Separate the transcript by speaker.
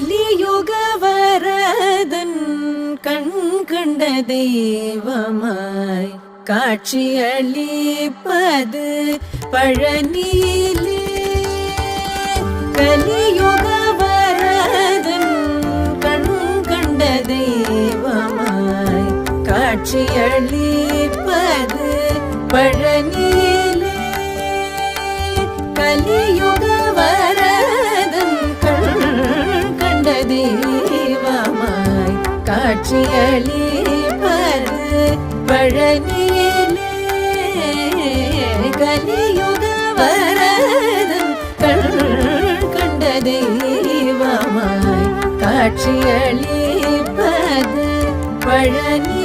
Speaker 1: கலியுக வரதன் கண் கண்ட தெய்வமாய் காட்சியளிப்பது பழனியிலே. கலியுக வரதன் கண் கண்ட தெய்வமாய் காட்சியளிப்பது பழனியிலே. கலியுக வரதன் கண் கண்ட தெய்வமாய் காட்சியளிப்பது பழனியிலே. கலியுக வரதன் கண் கண்ட தெய்வமாய் காட்சியளிப்பது பழனி.